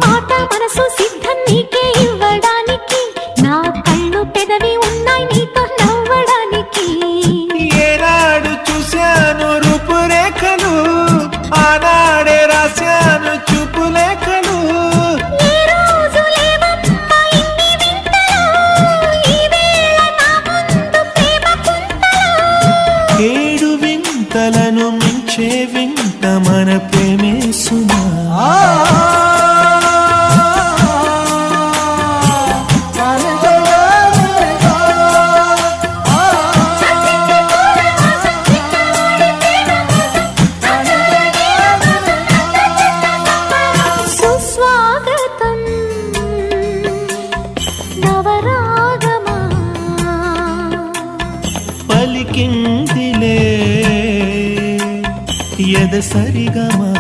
మాట మనసు సిద్ధం నీకే ఇవ్వడానికి, నా కళ్ళు పెదవి ఉన్నాయి నీతో నవ్వడానికి. ఏనాడు చూశాను రూపురేఖలు, ఆనాడే రాశాను చూపులేఖలు. ఏ రోజు లేవమ్మా ఇన్ని వింతలు, ఈ వేళ నా ముందు ప్రేమ కుంతలు. ఏడు వింతలను మించే వింత మన ప్రేమే సుమా. సుస్వాగతం నవరాగమా, పలికిందిలే ఎద సరిగమా.